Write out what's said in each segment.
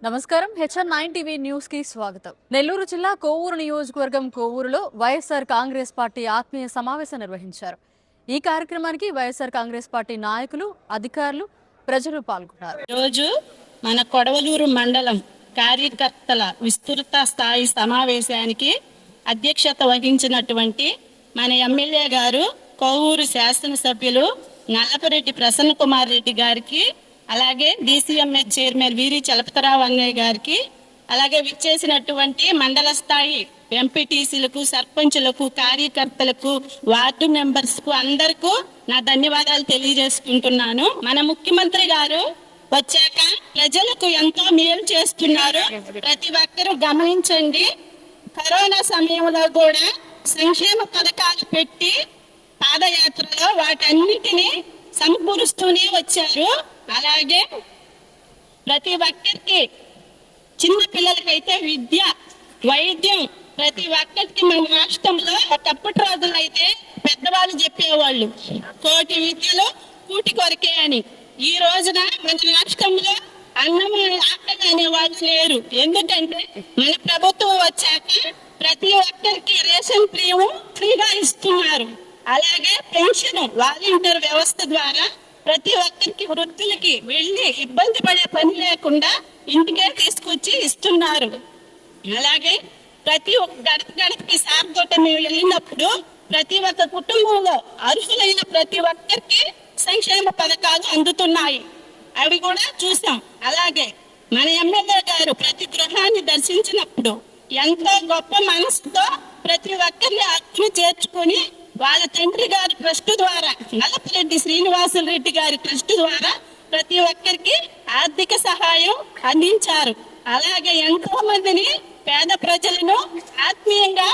నమస్కారం. హెచ్ఎన్9 TV news కి స్వాగతం. నెల్లూరు జిల్లా కోవూరు నియోజకవర్గం కోవూరులో వైఎస్ఆర్ కాంగ్రెస్ పార్టీ ఆత్మీయ సమావేశం నిర్వహించారు. ఈ కార్యక్రమానికి వైఎస్ఆర్ కాంగ్రెస్ పార్టీ నాయకులు, అధికారులు, ప్రజలు పాల్గొన్నారు. రోజు మన కొడవలూరు మండలం కార్యకర్తల విస్తృత స్థాయి సమావేశానికి అధ్యక్షత వహించినటువంటి మన ఎమ్మెల్యే గారు కోవూరు శాసనసభ్యులు నల్లపరెడ్డి ప్రసన్న కుమార్ రెడ్డి గారికి, అలాగే DCMH చైర్మన్ వీరి చలపతిరావు అన్నయ్య గారికి, అలాగే విచ్చేసినటువంటి మండల స్థాయి ఎంపీటీసీలకు, సర్పంచులకు, కార్యకర్తలకు, వార్డు మెంబర్స్ కు అందరికీ నా ధన్యవాదాలు తెలియజేసుకుంటున్నాను. మన ముఖ్యమంత్రి గారు వచ్చాక ప్రజలకు ఎంతో మేలు చేస్తున్నారు. ప్రతి ఒక్కరూ గమనించండి. కరోనా సమయంలో కూడా సంక్షేమ పథకాలు పెట్టి పాదయాత్రలో వాటన్నిటినీ సమకూరుస్తూనే వచ్చారు. అలాగే ప్రతి ఒక్కరికి, చిన్న పిల్లలకైతే విద్య, వైద్యం, ప్రతి ఒక్కరికి మన రాష్ట్రంలో ఒకప్పటి రోజులు అయితే పెద్దవాళ్ళు చెప్పేవాళ్ళు కోటి విద్యలు కూటి కొరకే అని. ఈ రోజున మన రాష్ట్రంలో అన్నం ఆకలి అనేవాళ్ళు లేరు. ఎందుకంటే మన ప్రభుత్వం వచ్చాక ప్రతి ఒక్కరికి రేషన్ బియ్యం ఫ్రీగా ఇస్తున్నారు. అలాగే పెన్షన్ వాలంటీర్ వ్యవస్థ ద్వారా ప్రతి ఒక్కరికి, వృద్ధులకి వెళ్ళి ఇబ్బంది పడే పని లేకుండా ఇంటికే తీసుకొచ్చి ఇస్తున్నారు. అలాగే ప్రతి ఒక్క గడపకి సార్తోట మేము వెళ్ళినప్పుడు ప్రతి ఒక్క కుటుంబంలో అర్హులైన ప్రతి ఒక్కరికి సంక్షేమ పథకాలు అందుతున్నాయి. అవి కూడా చూసాం. అలాగే మన ఎమ్మెల్యే గారు ప్రతి గృహాన్ని దర్శించినప్పుడు ఎంతో గొప్ప మనసుతో ప్రతి ఒక్కరిని అర్థం చేర్చుకొని వాళ్ళ తండ్రి గారి ట్రస్ట్ ద్వారా, నల్లపరెడ్డి శ్రీనివాసులు రెడ్డి గారి ట్రస్ట్ ద్వారా ప్రతి ఒక్కరికి ఆర్థిక సహాయం అందించారు. అలాగే ఎంతో మందిని, పేద ప్రజలను ఆత్మీయంగా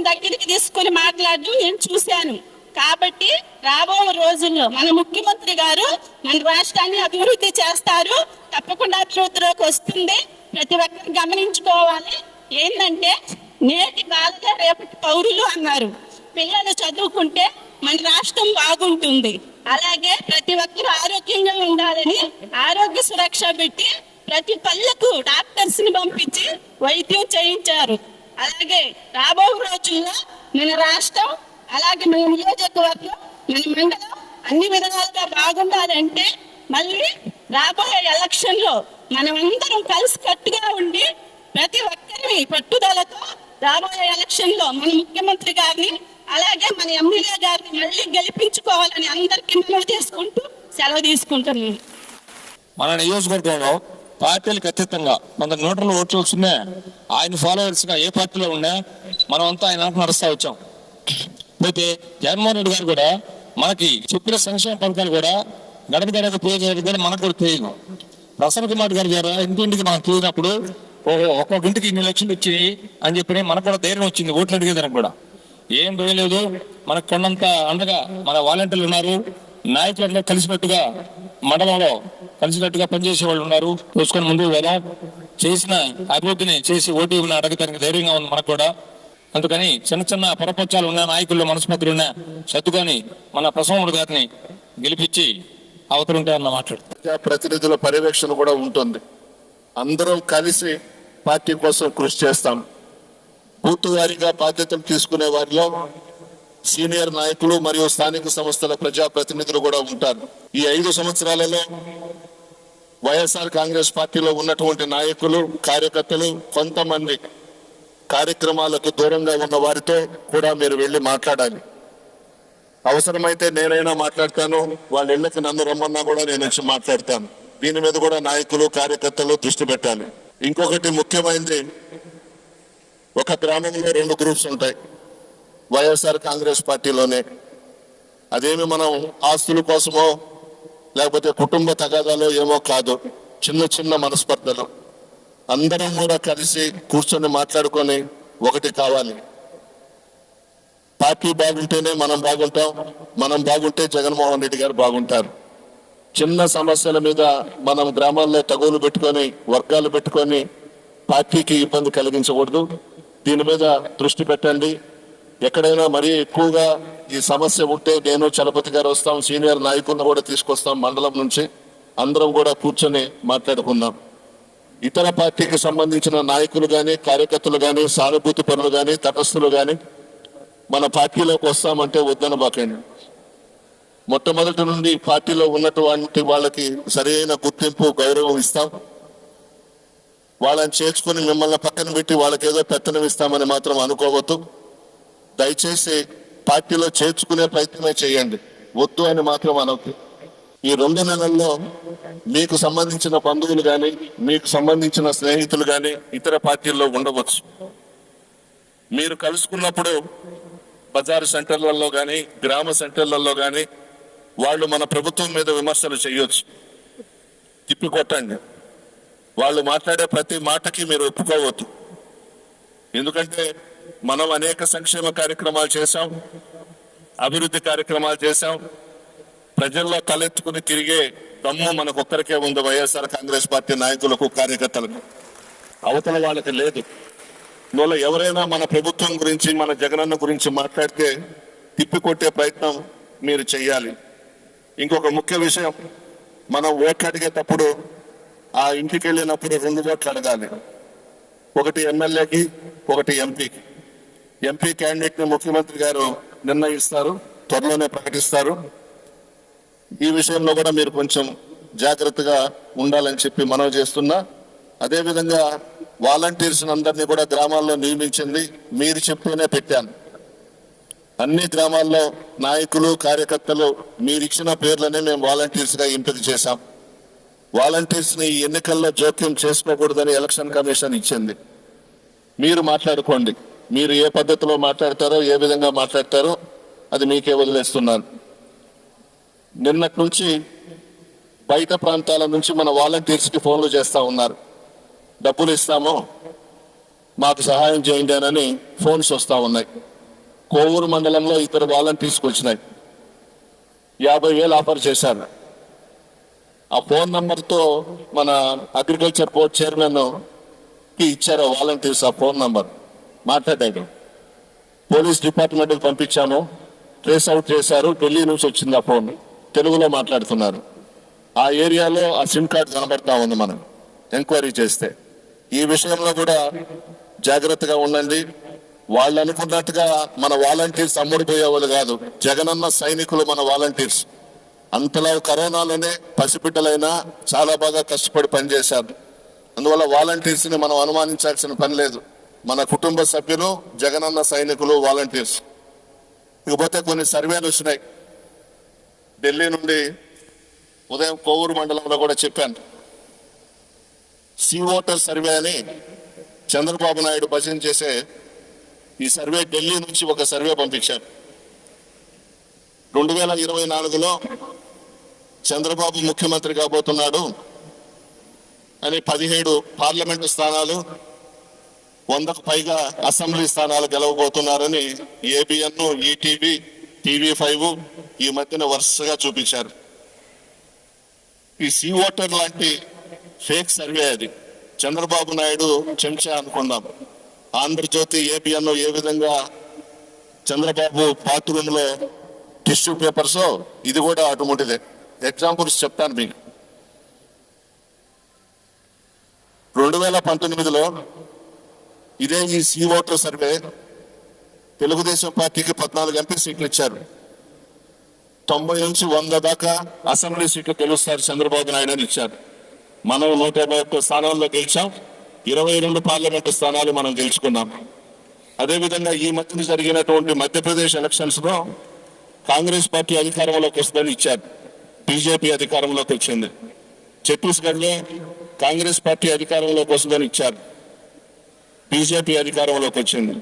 దగ్గరికి తీసుకొని మాట్లాడడం నేను చూశాను. కాబట్టి రాబో రోజుల్లో మన ముఖ్యమంత్రి గారు మన రాష్ట్రాన్ని అభివృద్ధి చేస్తారు. తప్పకుండా అభివృద్ధిలోకి వస్తుంది. ప్రతి ఒక్కరు గమనించుకోవాలి. ఏంటంటే నేటి బాలలే రేపటి పౌరులు అన్నారు. పిల్లలు చదువుకుంటే మన రాష్ట్రం బాగుంటుంది. అలాగే ప్రతి ఒక్కరు ఆరోగ్యంగా ఉండాలని ఆరోగ్య సురక్ష పెట్టి ప్రతి పల్లెకు డాక్టర్స్ ని పంపించి వైద్యం చేయించారు. అలాగే రాబో రోజుల్లో మన రాష్ట్రం, అలాగే మన నియోజకవర్గం, మన మండలం అన్ని విధాలుగా బాగుండాలంటే మళ్ళీ రాబోయే ఎలక్షన్ లో మనం అందరం కలిసి కట్టుగా ఉండి ప్రతి ఒక్కరిని పట్టుదలతో రాబోయే ఎలక్షన్ లో మన ముఖ్యమంత్రి గారిని, అలాగే మన ఎమ్మెల్యే గారిని మళ్ళీ గెలిపించుకోవాలని అందరికీ మనవి చేసుకుంటూ సెలవు తీసుకుంటున్నాను. మన నియోజకవర్గంలో పార్టీలకు అతీతంగా మన నోట్ల ఓట్లు వస్తున్నా, ఆయన ఫాలోవర్స్ గా ఏ పార్టీలో ఉన్నా మనం అంతా ఆయన నడుస్తా వచ్చాం. అయితే జగన్మోహన్ రెడ్డి గారు కూడా మనకి చెప్పిన సంక్షేమ పథకాలు కూడా గడప గడప పోయేది మనకు కూడా తెలియదు. ప్రసన్న కుమార్ గారి ద్వారా ఇంటింటికి మనం చూసినప్పుడు ఒక్కొక్క ఇంటికి ఇన్ని లక్షలు వచ్చినాయి అని చెప్పి మనకు కూడా ధైర్యం వచ్చింది. ఓట్లు అడిగేదానికి కూడా ఏం పోయలేదు. మనకు కొండంత అండగా మన వాలంటీర్లు ఉన్నారు. నాయకులందరూ కలిసినట్టుగా మండలంలో కలిసినట్టుగా పనిచేసే వాళ్ళు ఉన్నారు. చూసుకొని ముందుకు వెళ్దాం. చేసిన అభివృద్ధిని చేసి ఓటు అడగటానికి ధైర్యంగా ఉంది మనకు కూడా. అందుకని చిన్న చిన్న పొరపచ్చాలు ఉన్న నాయకుల్లో మనస్పత్రులు ఉన్న సర్దుకొని మన ప్రసన్న గారిని గెలిపించి అవతలుంటాయన్న మాట్లాడు. ప్రతినిధుల పర్యవేక్షణ కూడా ఉంటుంది. అందరం కలిసి పార్టీ కోసం కృషి చేస్తాం. బూత్ వారీగా బాధ్యతలు తీసుకునే వారిలో సీనియర్ నాయకులు మరియు స్థానిక సంస్థల ప్రజాప్రతినిధులు కూడా ఉంటారు. ఈ 5 సంవత్సరాలలో వైఎస్ఆర్ కాంగ్రెస్ పార్టీలో ఉన్నటువంటి నాయకులు, కార్యకర్తలు కొంతమంది కార్యక్రమాలకు దూరంగా ఉన్న వారితో కూడా మీరు వెళ్ళి మాట్లాడాలి. అవసరమైతే నేనైనా మాట్లాడతాను. వాళ్ళ ఇళ్ళకి నన్ను రమ్మన్నా కూడా నేను వచ్చి మాట్లాడతాను. దీని మీద కూడా నాయకులు, కార్యకర్తలు దృష్టి పెట్టాలి. ఇంకొకటి ముఖ్యమైనది, ఒక గ్రామంలో 2 గ్రూప్స్ ఉంటాయి వైఎస్ఆర్ కాంగ్రెస్ పార్టీలోనే. అదేమి మనం ఆస్తుల కోసమో లేకపోతే కుటుంబ తగాదాలో ఏమో కాదు. చిన్న చిన్న మనస్పర్ధలు. అందరం కూడా కలిసి కూర్చొని మాట్లాడుకొని ఒకటి కావాలి. పార్టీ బాగుంటేనే మనం బాగుంటాం. మనం బాగుంటే జగన్మోహన్ రెడ్డి గారు బాగుంటారు. చిన్న సమస్యల మీద మనం గ్రామాల్లో తగులు పెట్టుకొని, వర్గాలు పెట్టుకొని పార్టీకి ఇబ్బంది కలిగించకూడదు. దీని మీద దృష్టి పెట్టండి. ఎక్కడైనా మరీ ఎక్కువగా ఈ సమస్య ఉంటే నేను, చలపతి గారు వస్తాం. సీనియర్ నాయకులను కూడా తీసుకొస్తాం మండలం నుంచి. అందరం కూడా కూర్చొని మాట్లాడుకుందాం. ఇతర పార్టీకి సంబంధించిన నాయకులు కానీ, కార్యకర్తలు కానీ, సానుభూతి పరులు కానీ, తటస్థులు కానీ మన పార్టీలోకి వస్తామంటే వద్దనబాకండి. మొట్టమొదటి నుండి పార్టీలో ఉన్నటువంటి వాళ్ళకి సరైన గుర్తింపు, గౌరవం ఇస్తాం. వాళ్ళని చేర్చుకుని మిమ్మల్ని పక్కన పెట్టి వాళ్ళకి ఏదో పెత్తనం ఇస్తామని మాత్రం అనుకోవద్దు. దయచేసి పార్టీలో చేర్చుకునే ప్రయత్నమే చేయండి, వద్దు అని మాత్రం అనవద్దు. ఈ 2 నెలల్లో మీకు సంబంధించిన బంధువులు కానీ, మీకు సంబంధించిన స్నేహితులు కానీ ఇతర పార్టీల్లో ఉండవచ్చు. మీరు కలుసుకున్నప్పుడు బజారు సెంటర్లలో కానీ, గ్రామ సెంటర్లలో కానీ వాళ్ళు మన ప్రభుత్వం మీద విమర్శలు చేయొచ్చు. తిప్పికొట్టండి. వాళ్ళు మాట్లాడే ప్రతి మాటకి మీరు ఒప్పుకోవద్దు. ఎందుకంటే మనం అనేక సంక్షేమ కార్యక్రమాలు చేశాం, అభివృద్ధి కార్యక్రమాలు చేశాం. ప్రజల్లో తలెత్తుకుని తిరిగే దమ్ము మనకొక్కరికే ఉంది, వైఎస్ఆర్ కాంగ్రెస్ పార్టీ నాయకులకు, కార్యకర్తలకు. అవతల వాళ్ళకి లేదు. అందువల్ల ఎవరైనా మన ప్రభుత్వం గురించి, మన జగనన్న గురించి మాట్లాడితే తిప్పికొట్టే ప్రయత్నం మీరు చెయ్యాలి. ఇంకొక ముఖ్య విషయం, మనం ఓట్లు అడిగేటప్పుడు ఆ ఇంటికి వెళ్ళినప్పుడు 2 ఓట్లు అడగాలి. ఒకటి ఎమ్మెల్యేకి, ఒకటి ఎంపీకి. ఎంపీ క్యాండిడేట్ ని ముఖ్యమంత్రి గారు నిర్ణయిస్తారు, త్వరలోనే ప్రకటిస్తారు. ఈ విషయంలో కూడా మీరు కొంచెం జాగ్రత్తగా ఉండాలని చెప్పి మనవి చేస్తున్నా. అదేవిధంగా వాలంటీర్స్ అందరినీ కూడా గ్రామాల్లో నియమించింది మీరు చెప్తూనే పెట్టాను. అన్ని గ్రామాల్లో నాయకులు, కార్యకర్తలు మీరిచ్చిన పేర్లనే మేము వాలంటీర్స్ గా ఎంపిక చేశాం. వాలంటీర్స్ ని ఈ ఎన్నికల్లో జోక్యం చేసుకోకూడదని ఎలక్షన్ కమిషన్ ఇచ్చింది. మీరు మాట్లాడుకోండి, మీరు ఏ పద్ధతిలో మాట్లాడతారో, ఏ విధంగా మాట్లాడతారో అది మీకే వదిలేస్తున్నాను. నిన్నటి నుంచి బయట ప్రాంతాల నుంచి మన వాలంటీర్స్ కి ఫోన్లు చేస్తా ఉన్నారు. డబ్బులు ఇస్తాము, మాకు సహాయం చేయండి అని ఫోన్స్ వస్తా ఉన్నాయి. కోవూరు మండలంలో ఇతర వాలంటీర్స్కి వచ్చినాయి. 50,000 ఆఫర్ చేశారు. ఆ ఫోన్ నంబర్తో మన అగ్రికల్చర్ బోర్డ్ చైర్మన్ కి ఇచ్చారు వాలంటీర్స్ ఆ ఫోన్ నంబర్. మాట్లాడాడు. పోలీస్ డిపార్ట్మెంట్కి పంపించాము, ట్రేస్ అవుట్ చేశారు. ఢిల్లీ నుంచి వచ్చింది ఆ ఫోన్. తెలుగులో మాట్లాడుతున్నారు. ఆ ఏరియాలో ఆ సిమ్ కార్డు కనబడతా ఉంది మనం ఎంక్వైరీ చేస్తే. ఈ విషయంలో కూడా జాగ్రత్తగా ఉండండి. వాళ్ళు అనుకున్నట్టుగా మన వాలంటీర్స్ అమ్ముడిపోయేవాళ్ళు కాదు. జగనన్న సైనికులు మన వాలంటీర్స్. అంతలా కరోనాలోనే పసిబిడ్డలైనా చాలా బాగా కష్టపడి పనిచేశారు. అందువల్ల వాలంటీర్స్ ని మనం అనుమానించాల్సిన పని లేదు. మన కుటుంబ సభ్యులు, జగనన్న సైనికులు, వాలంటీర్స్. ఇకపోతే కొన్ని సర్వేలు వచ్చినాయి ఢిల్లీ నుండి. ఉదయం కోవూరు మండలంలో కూడా చెప్పాను. సీ ఓటర్ సర్వే అని చంద్రబాబు నాయుడు భజన చేసే ఈ సర్వే ఢిల్లీ నుంచి ఒక సర్వే పంపించారు. 2024లో చంద్రబాబు ముఖ్యమంత్రి కాబోతున్నాడు అని 17 పార్లమెంటు స్థానాలు, 100కు పైగా అసెంబ్లీ స్థానాలు గెలవబోతున్నారని ఏబిఎన్, ఈటీవీ, TV5 ఈ మధ్యన వరుసగా చూపించారు. ఈ సీ ఓటర్ లాంటి ఫేక్ సర్వే అది. చంద్రబాబు నాయుడు చెంచా అనుకుందాం. ఆంధ్రజ్యోతి, ఏబిఎన్ ఏ విధంగా చంద్రబాబు బాత్రూమ్ లో టిష్యూ పేపర్స్, ఇది కూడా అటువంటిదే. ఎగ్జాంపుల్స్ చెప్తాను మీకు. 2019లో ఇదే ఈ సీ ఓటర్ సర్వే తెలుగుదేశం పార్టీకి 14 ఎంపీ సీట్లు ఇచ్చారు. 90 నుంచి 100 దాకా అసెంబ్లీ సీట్లు గెలుస్తారు చంద్రబాబు నాయుడు అని ఇచ్చారు. మనం 151 స్థానాల్లో గెలిచాం. 22 పార్లమెంటు స్థానాలు మనం గెలుచుకున్నాం. అదేవిధంగా ఈ మధ్యన జరిగినటువంటి మధ్యప్రదేశ్ ఎలక్షన్స్ లో కాంగ్రెస్ పార్టీ అధికారంలోకి వస్తుందని ఇచ్చారు. బీజేపీ అధికారంలోకి వచ్చింది. ఛత్తీస్గఢ్ లో కాంగ్రెస్ పార్టీ అధికారంలోకి వస్తుందని ఇచ్చారు. బీజేపీ అధికారంలోకి వచ్చింది.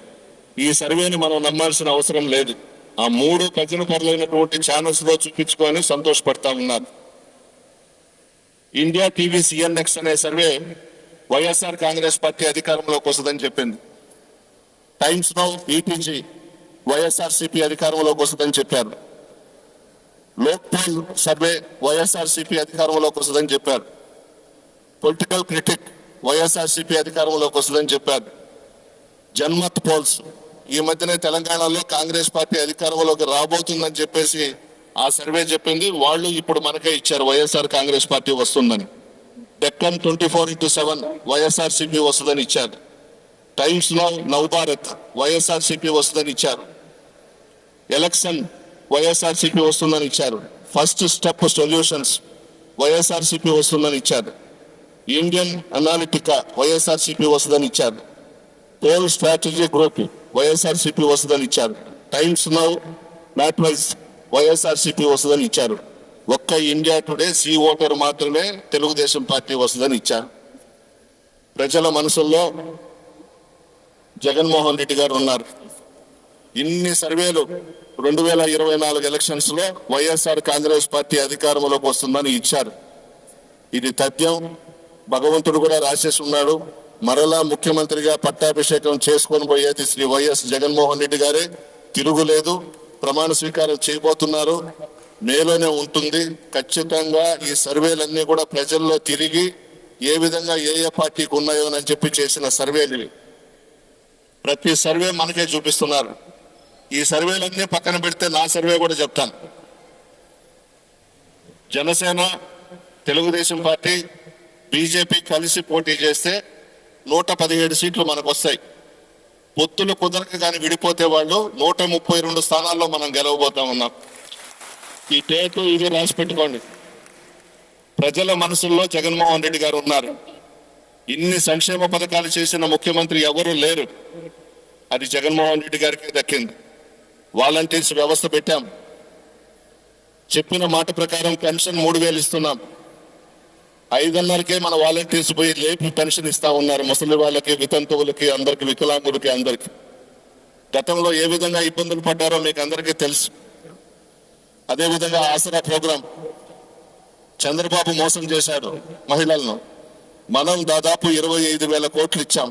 ఈ సర్వేని మనం నమ్మాల్సిన అవసరం లేదు. ఆ 3 ప్రజల పరులైనటువంటి ఛానల్స్ లో చూపించుకొని సంతోషపడతా ఉన్నారు. ఇండియా టీవీ సిఎన్ఎక్స్ అనే సర్వే వైఎస్ఆర్ కాంగ్రెస్ పార్టీ అధికారంలోకి వస్తుందని చెప్పింది. టైమ్స్ నౌ, ఈటీజీ వైఎస్ఆర్సీపీ అధికారంలోకి వస్తుందని చెప్పారు. లోక్పాల్ సర్వే వైఎస్ఆర్సీపీ అధికారంలోకి వస్తుందని చెప్పారు. పొలిటికల్ క్రిటిక్ వైఎస్ఆర్సీపీ అధికారంలోకి వస్తుందని చెప్పారు. జన్మత్ పోల్స్ ఈ మధ్యనే తెలంగాణలో కాంగ్రెస్ పార్టీ అధికారంలోకి రాబోతుందని చెప్పేసి ఆ సర్వే చెప్పింది. వాళ్ళు ఇప్పుడు మనకే ఇచ్చారు వైఎస్ఆర్ కాంగ్రెస్ పార్టీ వస్తుందని. డెక్కన్ 24/7 వైఎస్ఆర్సీపీ వస్తుందని ఇచ్చారు. టైమ్స్ లో నవభారత్ వైఎస్ఆర్సీపీ వస్తుందని ఇచ్చారు. ఎలక్షన్ వైఎస్ఆర్సీపీ వస్తుందని ఇచ్చారు. ఫస్ట్ స్టెప్ సొల్యూషన్స్ వైఎస్ఆర్సీపీ వస్తుందని ఇచ్చారు. ఇండియన్ అనాలిటికా వైఎస్ఆర్సీపీ వస్తుందని ఇచ్చారు. పోల్ స్ట్రాటజీ గ్రూప్ వైఎస్ఆర్సీపీ వస్తుందని ఇచ్చారు. టైమ్స్ నౌ మ్యాట్రైజ్ వైఎస్ఆర్సీపీ వస్తుందని ఇచ్చారు. ఒక్క ఇండియా టుడే సి ఓటర్ మాత్రమే తెలుగుదేశం పార్టీ వస్తుందని ఇచ్చారు. ప్రజల మనసుల్లో జగన్మోహన్ రెడ్డి గారు ఉన్నారు. ఇన్ని సర్వేలు 2024 ఎలక్షన్స్ లో వైఎస్ఆర్ కాంగ్రెస్ పార్టీ అధికారంలోకి వస్తుందని ఇచ్చారు. ఇది తథ్యం. భగవంతుడు కూడా రాసేసి ఉన్నాడు. మరలా ముఖ్యమంత్రిగా పట్టాభిషేకం చేసుకొని పోయేది శ్రీ వైఎస్ జగన్మోహన్ రెడ్డి గారే. తిరుగులేదు. ప్రమాణ స్వీకారం చేయబోతున్నారు. మేలోనే ఉంటుంది. ఖచ్చితంగా ఈ సర్వేలన్నీ కూడా ప్రజల్లో తిరిగి ఏ విధంగా ఏ పార్టీకి ఉన్నాయో అని చెప్పి చేసిన సర్వేలు ఇవి. ప్రతి సర్వే మనకే చూపిస్తున్నారు. ఈ సర్వేలన్నీ పక్కన పెడితే నా సర్వే కూడా చెప్తాను. జనసేన, తెలుగుదేశం పార్టీ, బీజేపీ కలిసి పోటీ చేస్తే 117 సీట్లు మనకు వస్తాయి. పొత్తులు కుదరక కానీ విడిపోతే వాళ్ళు 132 స్థానాల్లో మనం గెలవబోతా ఉన్నాం. ఈ డేటు ఇది రాసి పెట్టుకోండి. ప్రజల మనసుల్లో జగన్మోహన్ రెడ్డి గారు ఉన్నారు. ఇన్ని సంక్షేమ పథకాలు చేసిన ముఖ్యమంత్రి ఎవరు లేరు. అది జగన్మోహన్ రెడ్డి గారికి దక్కింది. వాలంటీర్స్ వ్యవస్థ పెట్టాం. చెప్పిన మాట ప్రకారం పెన్షన్ 3,000 ఇస్తున్నాం. 5:30కే మన వాలంటీర్స్ పోయి లేపి పెన్షన్ ఇస్తా ఉన్నారు. ముసలి వాళ్ళకి, వితంతువులకి, అందరికి, వికలాంగులకి, అందరికి. గతంలో ఏ విధంగా ఇబ్బందులు పడ్డారో మీకు అందరికీ తెలుసు. అదేవిధంగా ఆసరా ప్రోగ్రాం చంద్రబాబు మోసం చేశాడు మహిళలను. మనం దాదాపు 25,000 కోట్లు ఇచ్చాం.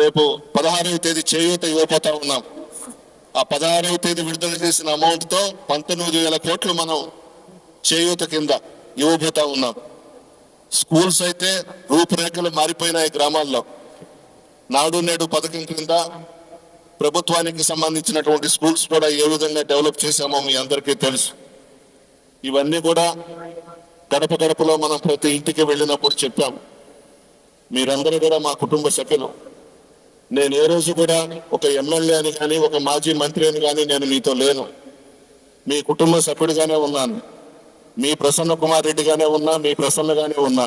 రేపు 16వ తేదీ చేయూత ఇవ్వబోతా ఉన్నాం. ఆ 16వ తేదీ విడుదల చేసిన అమౌంట్ తో 19,000 కోట్లు మనం చేయూత కింద ఇవ్వబోతా ఉన్నాం. స్కూల్స్ అయితే రూపురేఖలు మారిపోయినాయి గ్రామాల్లో. నాడు నేడు పథకం కింద ప్రభుత్వానికి సంబంధించినటువంటి స్కూల్స్ కూడా ఏ విధంగా డెవలప్ చేశామో మీ అందరికీ తెలుసు. ఇవన్నీ కూడా గడప గడపలో మనం ప్రతి ఇంటికి వెళ్ళినప్పుడు చెప్పాం. మీరందరూ కూడా మా కుటుంబ సభ్యులు. నేను ఏ రోజు కూడా ఒక ఎమ్మెల్యే అని కానీ, ఒక మాజీ మంత్రి అని కానీ నేను మీతో లేను. మీ కుటుంబ సభ్యుడిగానే ఉన్నాను. మీ ప్రసన్న కుమార్ రెడ్డిగానే ఉన్నా, మీ ప్రసన్నగానే ఉన్నా.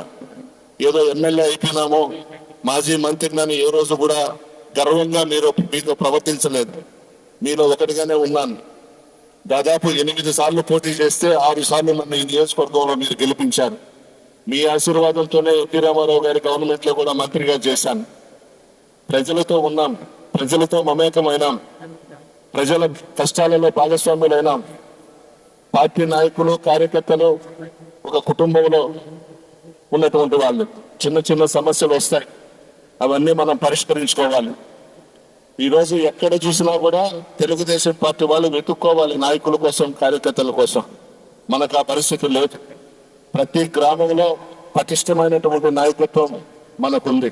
ఏదో ఎమ్మెల్యే అయిపోయినామో, మాజీ మంత్రిని ఏ రోజు కూడా గర్వంగా మీతో ప్రవర్తించలేదు. మీలో ఒకటిగానే ఉన్నాను. దాదాపు 8 సార్లు పోటీ చేస్తే 6 సార్లు నన్ను ఈ నియోజకవర్గంలో మీరు గెలిపించారు. మీ ఆశీర్వాదంతోనే ఎన్టీ రామారావు గారి గవర్నమెంట్ లో కూడా మంత్రిగా చేశాను. ప్రజలతో ఉన్నాం. ప్రజలతో మమేకమైనాం. ప్రజల కష్టాలలో భాగస్వాములైనాం. పార్టీ నాయకులు, కార్యకర్తలు ఒక కుటుంబంలో ఉన్నటువంటి వాళ్ళు. చిన్న చిన్న సమస్యలు వస్తాయి. అవన్నీ మనం పరిష్కరించుకోవాలి. ఈరోజు ఎక్కడ చూసినా కూడా తెలుగుదేశం పార్టీ వాళ్ళు వెతుక్కోవాలి నాయకుల కోసం, కార్యకర్తల కోసం. మనకు ఆ పరిస్థితి లేదు. ప్రతి గ్రామంలో పటిష్టమైనటువంటి నాయకత్వం మనకుంది.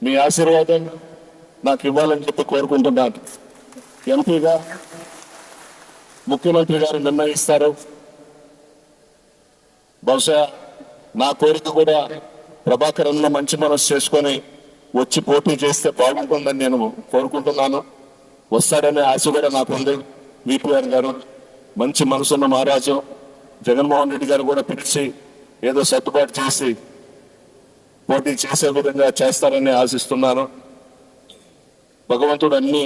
మీ ఆశీర్వాదం నాకు ఇవ్వాలని చెప్పి కోరుకుంటున్నాను. ఎంపీగా ముఖ్యమంత్రి గారు నిర్ణయిస్తారు. బహుశా నా కోరిక కూడా ప్రభాకర్ అన్న మంచి మనసు చేసుకొని వచ్చి పోటీ చేస్తే బాగుంటుందని నేను కోరుకుంటున్నాను. వస్తాడనే ఆశ కూడా నాకుంది. విపిఆర్ గారు మంచి మనసున్న మహారాజు. జగన్మోహన్ రెడ్డి గారు కూడా పిలిచి ఏదో సర్దుబాటు చేసి పోటీ చేసే విధంగా చేస్తారని ఆశిస్తున్నాను. భగవంతుడు అన్ని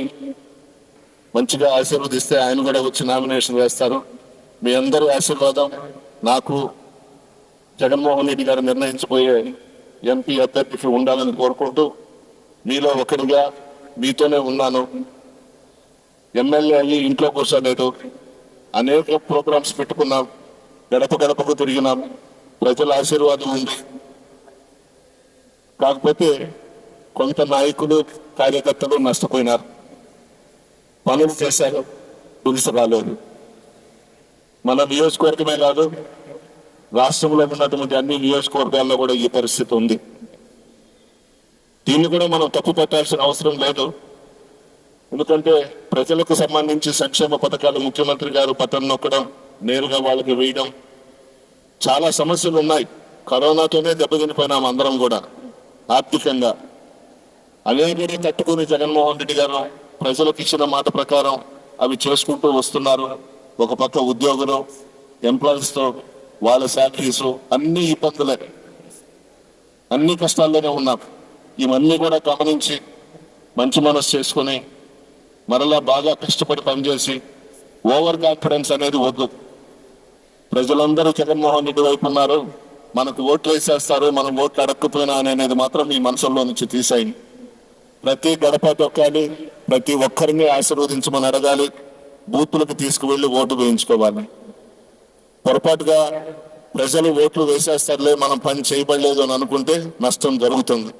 మంచిగా ఆశీర్వదిస్తే ఆయన కూడా వచ్చి నామినేషన్ వేస్తారు. మీ అందరూ ఆశీర్వాదం నాకు జగన్మోహన్ రెడ్డి గారు నిర్ణయించబోయే ఎంపీ అభ్యర్థికి ఉండాలని కోరుకుంటూ, మీలో ఒకరిగా మీతోనే ఉన్నాను. ఎమ్మెల్యే అయ్యి ఇంట్లో కూర్చోలేదు. అనేక ప్రోగ్రామ్స్ పెట్టుకున్నాం. గడప గడపకు తిరిగినాం. ప్రజల ఆశీర్వాదం ఉంది. కాకపోతే కొంత నాయకులు, కార్యకర్తలు నష్టపోయినారు. పనులు చేశారు, పులుసు రాలేదు. మన నియోజకవర్గమే కాదు, రాష్ట్రంలో ఉన్నటువంటి అన్ని నియోజకవర్గాల్లో కూడా ఈ పరిస్థితి ఉంది. దీన్ని కూడా మనం తప్పు పట్టాల్సిన అవసరం లేదు. ఎందుకంటే ప్రజలకు సంబంధించి సంక్షేమ పథకాలు ముఖ్యమంత్రి గారు బటన్ నొక్కడం, నేరుగా వాళ్ళకి వేయడం, చాలా సమస్యలు ఉన్నాయి. కరోనాతోనే దెబ్బతినిపోయినాం అందరం కూడా ఆర్థికంగా. అదే కూడా తట్టుకుని జగన్మోహన్ రెడ్డి గారు ప్రజలకు ఇచ్చిన మాట ప్రకారం అవి చేసుకుంటూ వస్తున్నారు. ఒక పక్క ఉద్యోగులు, ఎంప్లాయీస్ తో వాళ్ళ శాలరీస్ అన్ని ఇబ్బందులే, అన్ని కష్టాల్లోనే ఉన్నాం. ఇవన్నీ కూడా గమనించి మంచి మనసు చేసుకుని మరలా బాగా కష్టపడి పనిచేసి ఓవర్ కాన్ఫిడెన్స్ అనేది వద్దు. ప్రజలందరూ జగన్మోహన్ రెడ్డి వైపు ఉన్నారు, మనకు ఓట్లు వేసేస్తారు, మనం ఓట్లు అడగకపోయినా అనేది మాత్రం మీ మనసులో నుంచి తీసేయండి. ప్రతి గడప తొక్కాలి, ప్రతి ఒక్కరిని ఆశీర్వదించమని అడగాలి, బూతులకు తీసుకువెళ్లి ఓటు వేయించుకోవాలి. పొరపాటుగా ప్రజలు ఓట్లు వేసేస్తారులే, మనం పని చేయబడలేదు అని అనుకుంటే నష్టం జరుగుతుంది.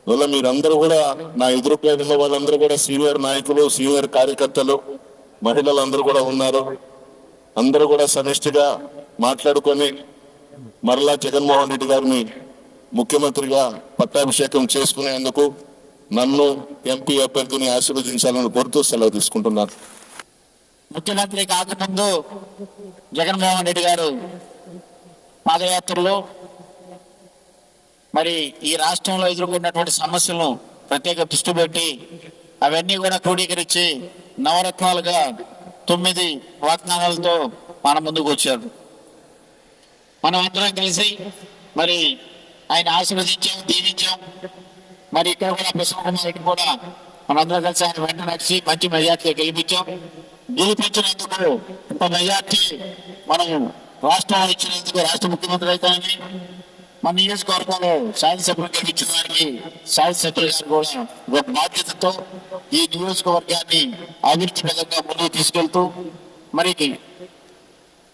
వల్ల మీరందరూ కూడా, నా ఎదురుపేదలో వాళ్ళందరూ కూడా సీనియర్ నాయకులు, సీనియర్ కార్యకర్తలు, మహిళలందరూ కూడా ఉన్నారు. అందరూ కూడా సమిష్టిగా మాట్లాడుకొని మరలా జగన్మోహన్ రెడ్డి గారిని ముఖ్యమంత్రిగా పట్టాభిషేకం చేసుకునేందుకు నన్ను ఎంపీ అభ్యర్థిని ఆశీర్వదించాలని కోరుతూ సెలవు తీసుకుంటున్నాను. ముఖ్యమంత్రి కాకముందు జగన్మోహన్ రెడ్డి గారు పాదయాత్రలో మరి ఈ రాష్ట్రంలో ఎదుర్కొన్నటువంటి సమస్యలను ప్రత్యేక దృష్టి పెట్టి అవన్నీ కూడా క్రోడీకరించి నవరత్నాలుగా 9 వాగ్దానాలతో మన ముందుకు వచ్చారు. మనం అందరం కలిసి మరి ఆయన ఆశీర్వదించాం, దీవించాం. మరి ఇక్కడ కూడా ప్రసన్న కూడా మనందరం కలిసి ఆయన వెంట నడిచి మంచి మెజార్టీ గెలిపించాం. గెలిపించినందుకు ఇంత మెజార్టీ మనం రాష్ట్రంలో ఇచ్చినందుకు రాష్ట్ర ముఖ్యమంత్రి అయితేనే, మన నియోజకవర్గంలో శాసనసభ్యులు గెలిపించిన వారికి శాసనసభ్యులు గారు కూడా ఒక బాధ్యతతో ఈ నియోజకవర్గాన్ని అభివృద్ధి పథకంగా ముందుకు తీసుకెళ్తూ మరి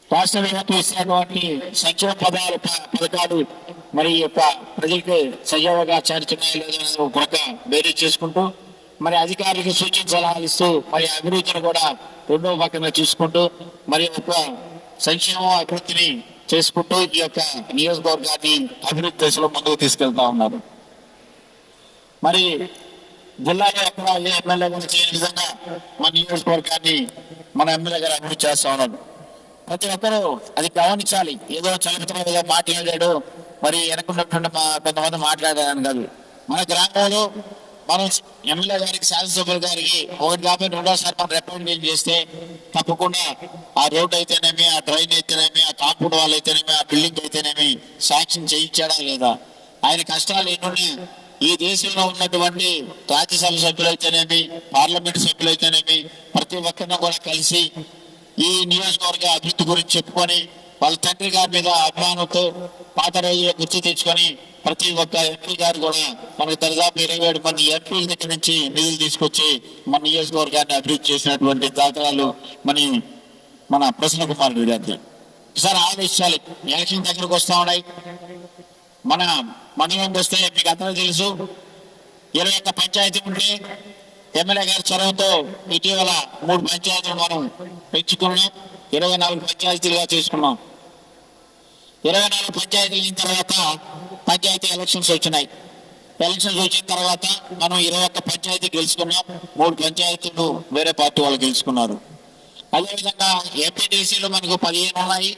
రాష్ట్ర వ్యాప్తంగా ఇచ్చినటువంటి సంక్షేమ పథకాలు మరి యొక్క ప్రజలకు సజావుగా చేరుతున్నాయో లేదో కొరక బేరీ చేసుకుంటూ మరి అధికారులకు సూచన సలహాలు ఇస్తూ మరి అభివృద్ధిని కూడా రెండవ పక్కన చూసుకుంటూ మరి ఒక సంక్షేమ అభివృద్ధిని చేసుకుంటూ ఈ యొక్క నియోజకవర్గాన్ని అభివృద్ధి దశలో ముందుకు తీసుకెళ్తా ఉన్నారు. మరి జిల్లాలో ఎక్కడ ఏ ఎమ్మెల్యే కూడా చేయని విధంగా మన నియోజకవర్గాన్ని మన ఎమ్మెల్యే గారు అభివృద్ధి చేస్తా ఉన్నారు. ప్రతి ఒక్కరూ అది గమనించాలి. ఏదో చలపతిలో ఏదో మాట్లాడాడు, మరి వెనకున్నటువంటి కొంతమంది మాట్లాడారని కాదు. మన గ్రామంలో మనం ఎమ్మెల్యే గారికి, శాసనసభ్యుల గారికి ఒకటి కాబట్టి రెండోసారి మనం రిప్రజెంటేషన్ చేస్తే తప్పకుండా ఆ రోడ్డు అయితేనేమి, ఆ డ్రైన్ అయితేనేమి, ఆ కాంపౌండ్ వాల్ అయితేనేమి, ఆ బిల్డింగ్ అయితేనేమి సాక్ష్యం చేయించాడా లేదా, ఆయన కష్టాలు ఎన్నున్నాయి. ఈ దేశంలో ఉన్నటువంటి రాజ్యసభ సభ్యులైతేనేమి, పార్లమెంట్ సభ్యులైతేనేమి ప్రతి ఒక్కరిని కూడా కలిసి ఈ నియోజకవర్గ అభివృద్ధి గురించి చెప్పుకొని వాళ్ళ తండ్రి గారి మీద అభిమానంతో పాత రోజుల్లో గుర్తు తెచ్చుకొని ప్రతి ఒక్క ఎంపీ గారు కూడా మనకు దాదాపు 27 మంది ఎంపీల దగ్గర నుంచి నిధులు తీసుకొచ్చి మన నియోజకవర్గాన్ని అభివృద్ధి చేసినటువంటి దాఖలాలు మన ప్రసన్న కుమార్ రెడ్డి గారి. ఒకసారి ఆలోచించాలి. ఎలక్షన్ దగ్గరకు వస్తా ఉన్నాయి. మన మండలం వస్తే మీకు అందరూ తెలుసు 21 పంచాయతీ ఉంటే ఎమ్మెల్యే గారి చొరవతో ఇటీవల 3 పంచాయతీలు మనం పెంచుకున్నాం. 24 పంచాయతీలుగా చేసుకున్నాం. 24 పంచాయతీలు అయిన తర్వాత పంచాయతీ ఎలక్షన్స్ వచ్చినాయి. ఎలక్షన్స్ వచ్చిన తర్వాత మనం 21 పంచాయతీ గెలుచుకున్నాం. 3 పంచాయతీలు వేరే పార్టీ వాళ్ళు గెలుచుకున్నారు. అదేవిధంగా ఎంపీటీసీలు మనకు 15 ఉన్నాయి.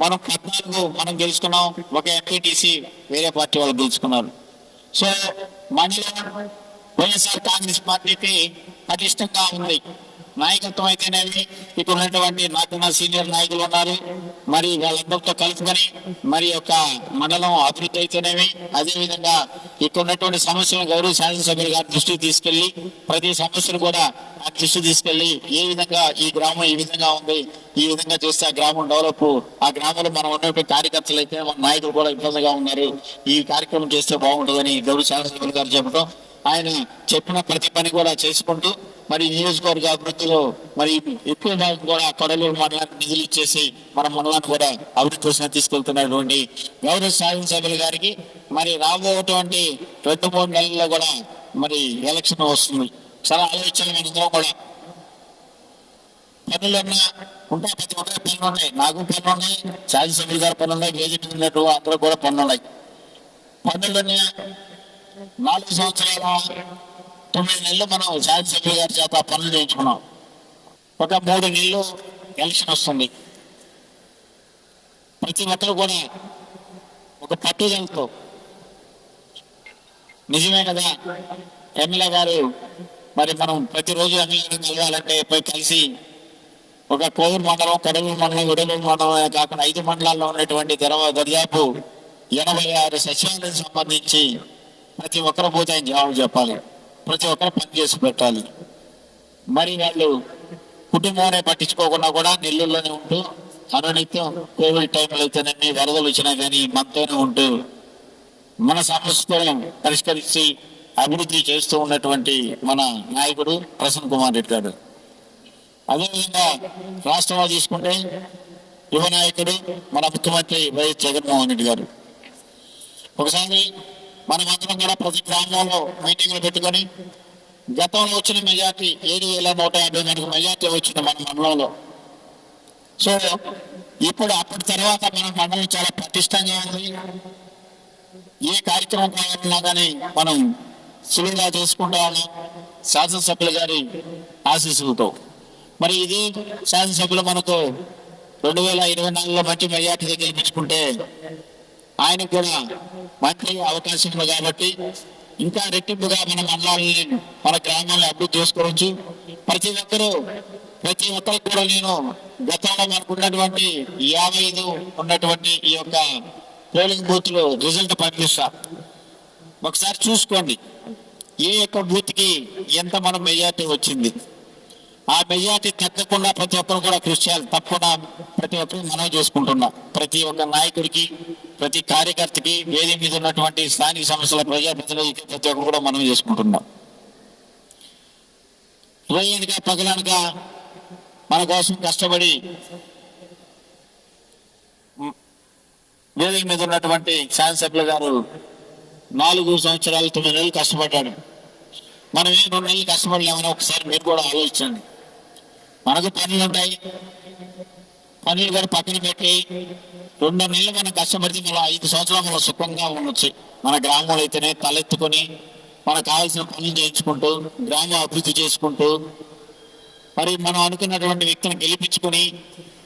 మనం 14 మనం గెలుచుకున్నాం. ఒక ఎంపీటీసీ వేరే పార్టీ వాళ్ళు గెలుచుకున్నారు. సో మనలో వైఎస్ఆర్ కాంగ్రెస్ పార్టీకి పటిష్టంగా ఉంది. నాయకత్వం అయితేనేవి ఇక్కడ ఉన్నటువంటి నాకున్న సీనియర్ నాయకులు ఉన్నారు. మరి వాళ్ళందరితో కలుపుకొని మరి యొక్క మండలం అభివృద్ధి అయితేనేవి, అదేవిధంగా ఇక్కడ ఉన్నటువంటి సమస్యలను గౌరవ శాసనసభ్యులు గారి దృష్టికి తీసుకెళ్లి ప్రతి సమస్యను కూడా ఆ దృష్టి తీసుకెళ్లి ఏ విధంగా ఈ గ్రామం ఈ విధంగా ఉంది, ఈ విధంగా చేస్తే ఆ గ్రామం డెవలప్, ఆ గ్రామంలో మనం ఉన్నటువంటి కార్యకర్తలు అయితే మన నాయకులు కూడా ఇబ్బందిగా ఉన్నారు, ఈ కార్యక్రమం చేస్తే బాగుంటుందని గౌరవ శాసనసభ్యులు గారు చెప్పడం, ఆయన చెప్పిన ప్రతి పని కూడా చేసుకుంటూ మరి నియోజకవర్గ అభివృద్ధిలో మరి ఎక్కువ భాగం కూడా కొడలూరు మండలానికి నిధులు ఇచ్చేసి మన మండలాన్ని కూడా అభివృద్ధి కోసం తీసుకెళ్తున్నటువంటి గౌరవ శాసనసభ్యులు గారికి మరి రాబోయేటువంటి 2-3 నెలల్లో కూడా మరి ఎలక్షన్ వస్తుంది. చాలా ఆలోచనలు మనందరం కూడా పనులు ఉంటాయి. ప్రతి ఒక్కరి పనులు ఉన్నాయి. నాకు పనులు ఉన్నాయి, శాసనసభ్యులు గారి పనులు ఉన్నాయి, గెజిట్ ఉన్నట్టు అందరూ కూడా పనులు ఉన్నాయి. పనులన్నీ 4 సంవత్సరాల 9 నెలలు మనం శాసనసభ్యుల గారి చేత పనులు చేయించుకున్నాం. ఒక 3 నెలలు ఎలక్షన్ వస్తుంది. ప్రతి ఒక్కరు కూడా ఒక పట్టుదలతో, నిజమే కదా ఎమ్మెల్యే గారు, మరి మనం ప్రతిరోజు ఎమ్మెల్యేని కలవాలంటే పోయి కలిసి ఒక కోవూరు మండలం, కడలూరు మండలం, విడలూరు మండలం కాకుండా 5 మండలాల్లో ఉన్నటువంటి దర్యాపు 86 సచివాలయాలకు సంబంధించి ప్రతి ఒక్కరు పోతే ఆయన జవాబు చెప్పాలి, ప్రతి ఒక్కరు పని చేసి పెట్టాలి. మరి వాళ్ళు కుటుంబాన్ని పట్టించుకోకుండా కూడా నెల్లూరులోనే ఉంటూ అనునిత్యం కోవిడ్ టైంలో అయితేనేమి, వరదలు వచ్చినా కానీ మనతోనే ఉంటూ మన సమస్యలను పరిష్కరించి అభివృద్ధి చేస్తూ ఉన్నటువంటి మన నాయకుడు ప్రసన్న కుమార్ రెడ్డి గారు. అదేవిధంగా రాష్ట్రంలో తీసుకుంటే యువ నాయకుడు మన ముఖ్యమంత్రి వైఎస్ జగన్మోహన్ రెడ్డి గారు. ఒకసారి మనమందరం కూడా ప్రతి గ్రామంలో మీటింగ్లు పెట్టుకొని గతంలో వచ్చిన మెజార్టీ 7,150 మెజార్టీ వచ్చింది మన మండలంలో. సో ఇప్పుడు అప్పటి తర్వాత మన మండలం చాలా పటిష్టంగా ఉంది. ఏ కార్యక్రమం కావాలన్నా కానీ మనం సులువుగా చేసుకుంటా ఉన్నాం శాసనసభ్యుల గారి ఆశీస్సులతో. మరి ఇది శాసనసభ్యులు మనకు 2024లో మంచి మెజార్టీ గెలిపించుకుంటే ఆయనకు కూడా మంచి అవకాశం ఉంది. కాబట్టి ఇంకా రెట్టింపుగా మన మండలాలని, మన గ్రామాలను అభివృద్ధి చేసుకోవచ్చు. ప్రతి ఒక్కరికి కూడా నేను గతంలో మనకు ఉన్నటువంటి 55 ఉన్నటువంటి ఈ యొక్క పోలింగ్ బూత్లు రిజల్ట్ పంపిస్తా, ఒకసారి చూసుకోండి ఏ యొక్క బూత్ కి ఎంత మనం మెజార్టీ వచ్చింది. ఆ మెజార్టీ తగ్గకుండా ప్రతి ఒక్కరు కూడా కృషి చేయాలి. తప్పకుండా ప్రతి ఒక్కరు మనం చేసుకుంటున్నాం. ప్రతి ఒక్క నాయకుడికి, ప్రతి కార్యకర్తకి, వేదిక మీద ఉన్నటువంటి స్థానిక సమస్యల ప్రజాప్రతినిధులకి ప్రతి ఒక్కరు కూడా మనం చేసుకుంటున్నాం. రోజునగా పగలనగా మన కోసం కష్టపడి వేదిక మీద ఉన్నటువంటి శాసనసభ్యులు గారు 4 సంవత్సరాలు 9 నెలలు కష్టపడ్డాడు. మనం 2 నెలలు కష్టపడలేమని ఒకసారి మీరు కూడా ఆలోచించండి. మనకు పనులు ఉంటాయి, పనులు కూడా పక్కన పెట్టి 2 నెలలు మనం కష్టపడితే మనం 5 సంవత్సరాలు మనం సుఖంగా ఉండొచ్చు. మన గ్రామంలో అయితేనే తలెత్తుకొని మనకు కావాల్సిన పనులు చేయించుకుంటూ, గ్రామం అభివృద్ధి చేసుకుంటూ, మరి మనం అనుకున్నటువంటి వ్యక్తిని గెలిపించుకొని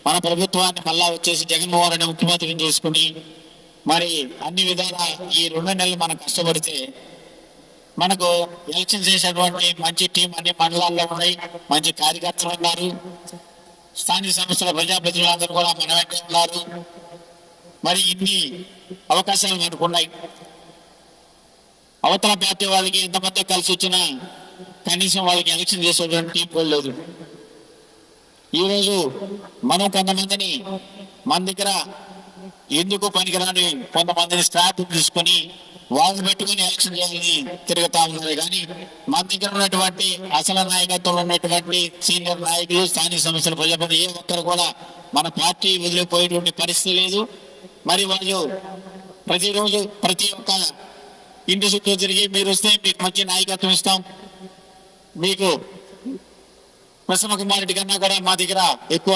మన ప్రభుత్వాన్ని మళ్ళా వచ్చేసి జగన్మోహన్ రెడ్డి ముఖ్యమంత్రిని చేసుకుని మరి అన్ని విధాలా ఈ 2 నెలలు మనం కష్టపడితే మనకు ఎలక్షన్ చేసేటువంటి మంచి టీం అన్ని మండలాల్లో ఉన్నాయి, మంచి కార్యకర్తలు ఉన్నారు, స్థానిక సంస్థల ప్రజాప్రతినిధులందరూ కూడా మన వెంట ఉన్నారు. మరి ఇన్ని అవకాశాలు మనకు ఉన్నాయి. అవతల పార్టీ వాళ్ళకి ఎంతమంది కలిసి వచ్చినా కనీసం వాళ్ళకి ఎలక్షన్ చేసేటువంటి టీం కూడా లేదు. ఈరోజు మనం కొంతమందిని మన దగ్గర ఎందుకు పనికిరాని కొంతమందిని స్టాఫ్ తీసుకొని వాళ్ళు పెట్టుకుని ఎలక్షన్ చేయాలని తిరుగుతా ఉన్నారు. కానీ మన దగ్గర ఉన్నటువంటి అసలు నాయకత్వంలో ఉన్నటువంటి సీనియర్ నాయకులు, స్థానిక సంస్థల ప్రజాప్రతినిధులు ఏ ఒక్కరు కూడా మన పార్టీ వదిలిపోయేటువంటి పరిస్థితి లేదు. మరి వాళ్ళు ప్రతిరోజు ప్రతి ఒక్క ఇంటి చుట్టూ తిరిగి మీరు వస్తే మీకు మంచి నాయకత్వం ఇస్తాం, మీకు ప్రసన్న కుమార్ రెడ్డి కన్నా కూడా మా దగ్గర ఎక్కువ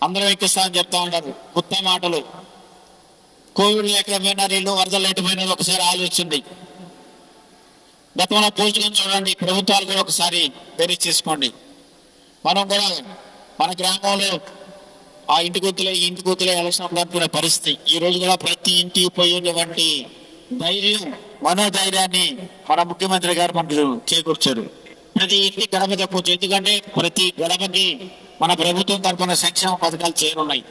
అందరం ఎక్కిస్తామని చెప్తా ఉంటారు. కొత్త మాటలు. కోవిడ్ లేకపోయినా నీళ్ళు, వరదలు లేకపోయినా ఒకసారి ఆలోచించండి. గతంలో పోల్చుకొని చూడండి, ప్రభుత్వాలు కూడా ఒకసారి బేరీజ్ చేసుకోండి. మనం కూడా మన గ్రామంలో ఆ ఇంటి గుర్తులే ఎలక్షన్ అనుకునే పరిస్థితి. ఈ రోజు కూడా ప్రతి ఇంటికి పోయేటువంటి ధైర్యం, మనోధైర్యాన్ని మన ముఖ్యమంత్రి గారు మనకు చేకూర్చారు. ప్రతి ఇంటి గడప చెప్పవచ్చు. ఎందుకంటే ప్రతి గడపకి మన ప్రభుత్వం తరఫున సంక్షేమ పథకాలు చేరున్నాయి.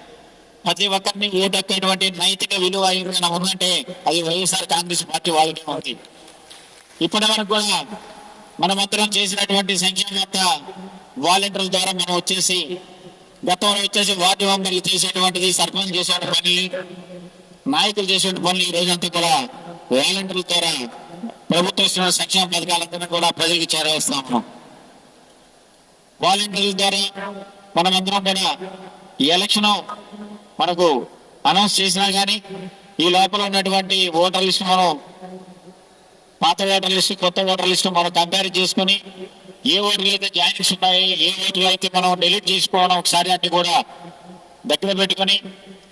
ప్రతి ఒక్కరిని ఓటెక్కేటువంటి నైతిక విలువ ఏమైనా ఉందంటే అది వైఎస్ఆర్ కాంగ్రెస్ పార్టీ వాళ్ళకే ఉంది. ఇప్పటి వరకు కూడా మనమందరం చేసినటువంటి సంక్షేమ వాలంటీర్ల ద్వారా మనం వచ్చేసి గతంలో వచ్చేసి వార్డు మెంబర్లు చేసేటువంటిది, సర్పంచ్ చేసే పనులు, నాయకులు చేసే పనులు ఈ రోజంతా కూడా వాలంటీర్ల ద్వారా ప్రభుత్వం ఇస్తున్న సంక్షేమ పథకాలందరినీ కూడా ప్రజలకు చేరవేస్తాము. వాలంటీర్ల ద్వారా మనమందరం కూడా ఈ ఎలక్షన్ మనకు అనౌన్స్ చేసినా కానీ ఈ లోపల ఉన్నటువంటి ఓటర్ లిస్టు మనం పాత ఓటర్ లిస్టు, కొత్త ఓటర్ లిస్టు మనం కంపేర్ చేసుకుని ఏ ఓటర్లు అయితే జాయినింగ్స్ ఉన్నాయి, ఏ ఓటర్లు అయితే మనం డిలీట్ చేసుకోవడం ఒకసారి అన్ని కూడా దగ్గర పెట్టుకుని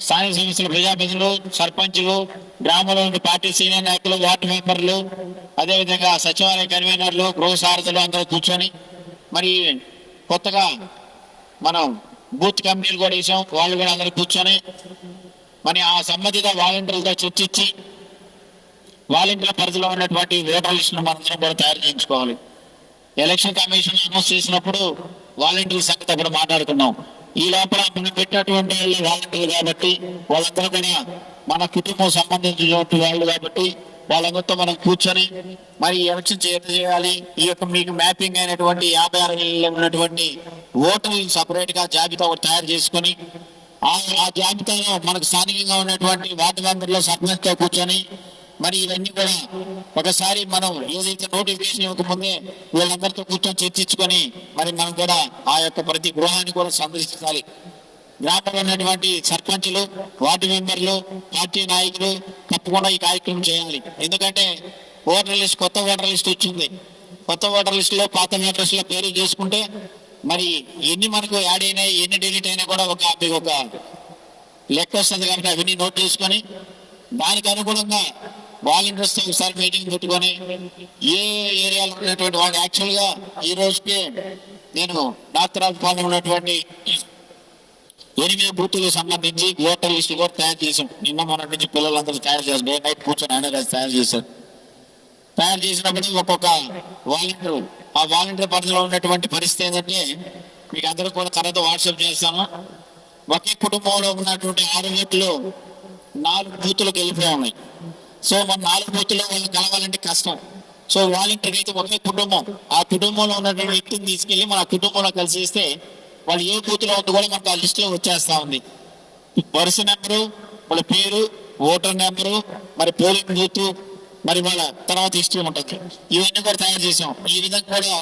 స్థానిక సంస్థల ప్రజాప్రతినిధులు, సర్పంచులు, గ్రామంలో ఉండే పార్టీ సీనియర్ నాయకులు, వార్డు మెంబర్లు, అదేవిధంగా సచివాలయ కన్వీనర్లు, గృహ సారథులు అందరూ కూర్చొని మరి కొత్తగా మనం బూత్ కమిటీలు కూడా వేసాం. వాళ్ళు కూడా అందరూ కూర్చొని మరి ఆ సంబంధిత వాలంటీర్లతో చర్చించి వాలంటీర్ల పరిధిలో ఉన్నటువంటి ఓటర్ లిస్టును మనందరం కూడా తయారు చేయించుకోవాలి. ఎలక్షన్ కమిషన్ అనౌన్స్ చేసినప్పుడు వాలంటీర్ల సంగతి కూడా మాట్లాడుకున్నాం. ఈ లోపల మనం పెట్టినటువంటి వాళ్ళు వాలంటీర్లు కాబట్టి వాళ్ళందరూ కూడా మన కుటుంబం సంబంధించినటువంటి వాళ్ళు కాబట్టి వాళ్ళందరితో మనం కూర్చొని మరి ఎలక్షన్ చేయాలి. ఈ యొక్క మీకు మ్యాపింగ్ అయినటువంటి 56 ఉన్నటువంటి ఓటర్లు సపరేట్ గా జాబితా ఒకటి తయారు చేసుకొని ఆ జాబితాలో మనకు స్థానికంగా ఉన్నటువంటి వార్డు మెంబర్లో సర్పంచ్తో కూర్చొని మరి ఇవన్నీ కూడా ఒకసారి మనం ఏదైతే నోటిఫికేషన్ ఇవ్వకముందే వీళ్ళందరితో కూర్చొని చర్చించుకొని మరి మనం కూడా ఆ యొక్క ప్రతి గృహాన్ని కూడా సందర్శించాలి. గ్రామంలో ఉన్నటువంటి సర్పంచులు, వార్డు మెంబర్లు, పార్టీ నాయకులు తప్పకుండా ఈ కార్యక్రమం చేయాలి. ఎందుకంటే ఓటర్ లిస్ట్, కొత్త ఓటర్ లిస్ట్ వచ్చింది. కొత్త ఓటర్ లిస్టులో పాత ఓటర్ లిస్టులో పేరు చేసుకుంటే మరి ఎన్ని మనకు యాడ్ అయినాయి, ఎన్ని డిలీట్ అయినా కూడా ఒక లెక్క వస్తుంది. కాబట్టి అవన్నీ నోట్ చేసుకొని దానికి అనుగుణంగా వాలంటీర్స్ ఒకసారి మీటింగ్ పెట్టుకొని ఏ ఏరియాలో ఉన్నటువంటి వాళ్ళు యాక్చువల్గా ఈ రోజుకి నేను డాక్టరాజపాలెం ఉన్నటువంటి 8 బూతులకు సంబంధించి ఓటర్ లిస్టు కూడా తయారు చేసాం. నిన్న మొన్న నుంచి పిల్లలందరూ తయారు చేశారు. డే నైట్ కూర్చొని ఆయన తయారు చేశారు. తయారు చేసినప్పుడు ఒక్కొక్క వాలంటీర్, ఆ వాలంటీర్ పరిధిలో ఉన్నటువంటి పరిస్థితి ఏంటంటే మీకు అందరూ కూడా తర్వాత వాట్సాప్ చేస్తాను. ఒకే కుటుంబంలో ఉన్నటువంటి 6 ఓట్లు 4 బూతులకు వెళ్ళిపోయి ఉన్నాయి. సో మన 4 బూతుల్లో వాళ్ళు కలవాలంటే కష్టం. సో వాలంటీర్ అయితే ఒకే కుటుంబం, ఆ కుటుంబంలో ఉన్నటువంటి వ్యక్తిని తీసుకెళ్లి మన కుటుంబంలో కలిసి ఇస్తే వాళ్ళు ఏ బూత్లో ఉందో కూడా మనకు ఆ లిస్టులో వచ్చేస్తా ఉంది. వరుస నెంబరు, వాళ్ళ పేరు, ఓటర్ నెంబరు, మరి పోలింగ్ బూత్, మరి వాళ్ళ తర్వాత హిస్టరీ ఉంటుంది. ఇవన్నీ కూడా తయారు చేసాం. ఈ విధంగా కూడా